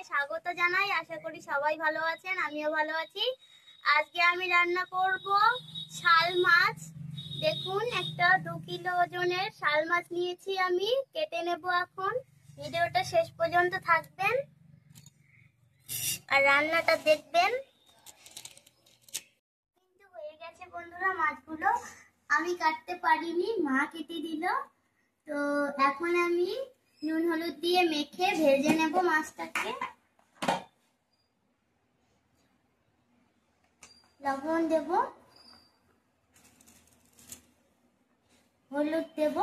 সবাইকে স্বাগত জানাই। আশা করি সবাই ভালো আছেন, আমিও ভালো আছি। আজকে আমি রান্না করব শাল মাছ। দেখুন, একটা 2 কিলো ওজনের শাল মাছ নিয়েছি আমি, কেটে নেব এখন। ভিডিওটা শেষ পর্যন্ত থাকবেন আর রান্নাটা দেখবেন। কিন্তু হয়ে গেছে বন্ধুরা, মাছগুলো আমি কাটতে পারিনি, মা কেটে দিল। তো এখন আমি নুন হলুদ দিয়ে মেখে ভেজে নেব মাছটাকে। লবণ দেব, হলুদ দেব।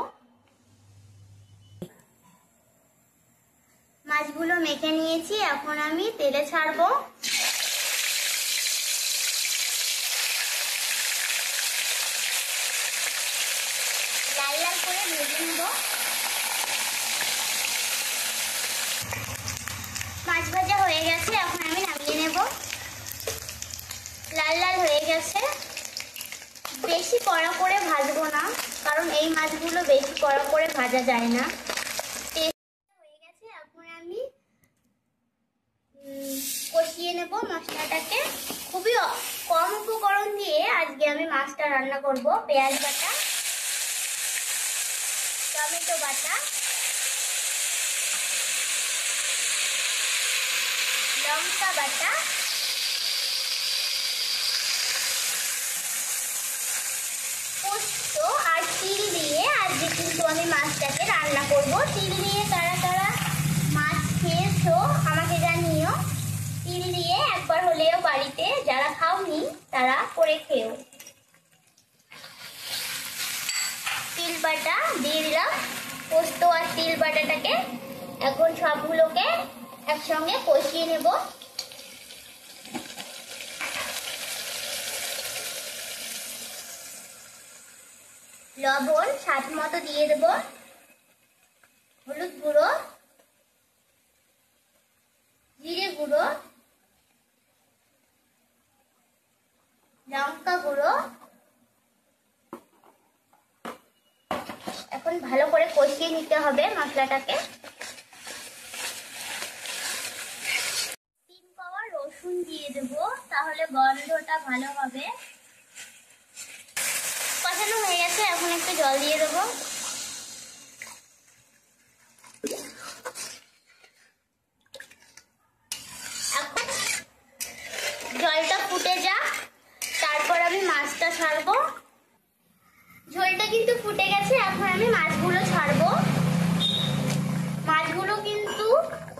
মাছগুলো মেখে নিয়েছি, এখন আমি তেলে ছাড়বো। লাল লাল করে ভেজে নেব। মাছ ভাজা হয়ে গেছে, এখন আমি নামিয়ে নেব। লাল লাল হয়ে গেছে। বেশি কড়া করে ভাজবো না, কারণ এই মাছগুলো বেশি কড়া করে ভাজা যায় না। হয়ে গেছে, এখন আমি কষিয়ে নেব মশলাটাকে। খুবই কম উপকরণ দিয়ে আজকে আমি মাছটা রান্না করব। পেঁয়াজ বাটা, টমেটো বাটা, লঙ্কা বাটা, পোস্ত আর তিল দিয়ে আজকে কিন্তু আমি মাছটাকে রান্না করব। তিল দিয়ে কারা কারা মাছ খেয়েছো আমাকে জানিও। তিল দিয়ে একবার হলেও বাড়িতে যারা খাওনি তারা করে খেও। তিল বাটা দিয়ে দিলাম, পোস্ত আর তিল বাটাটাকে। এখন সবগুলোকে একসঙ্গে কষিয়ে নেব। লবণ স্বাদ মতো দিয়ে দেব, হলুদ গুঁড়ো, জিরে গুঁড়ো, লঙ্কা গুঁড়ো। এখন ভালো করে কষিয়ে নিতে হবে মশলাটাকে। 3 কোয়া রসুন দিয়ে দেব, তাহলে গন্ধটা ভালো হবে। কষানো হয়ে গেছে, এখন একটু জল দিয়ে দেবো। এখন জলটা ফুটে যাক, তারপর আমি মাছটা ছাড়বো। ঝোলটা কিন্তু ফুটে গেছে, এখন আমি মাছগুলো ছাড়বো। মাছগুলো কিন্তু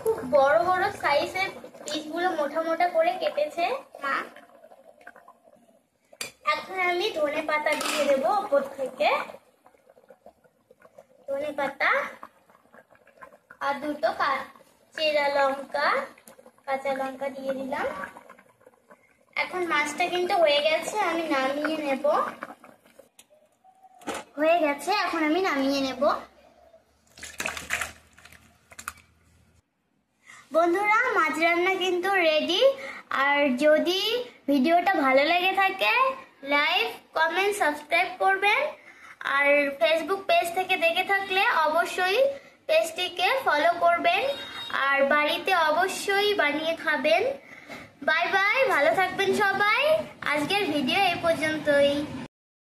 খুব বড় বড় সাইজের, পিসগুলো মোটা মোটা করে কেটেছে মা। এখন আমি ধনে পাতা দিয়ে দেবো উপর থেকে। ধনে পাতা আর 2টো চেরা লঙ্কা, কাঁচা লঙ্কা দিয়ে দিলাম। এখন মাছটা কিন্তু হয়ে গেছে, আমি নামিয়ে নেব। হয়ে গেছে, এখন আমি নামিয়ে নেব। বন্ধুরা, মাছ রান্না কিন্তু রেডি। আর যদি ভিডিওটা ভালো লেগে থাকে, লাইক, কমেন্ট, সাবস্ক্রাইব করবেন। আর ফেসবুক পেজ থেকে দেখে থাকলে অবশ্যই পেজটিকে ফলো করবেন। আর বাড়িতে অবশ্যই বানিয়ে খাবেন। বাই বাই, ভালো থাকবেন সবাই। আজকের ভিডিও এই পর্যন্তই।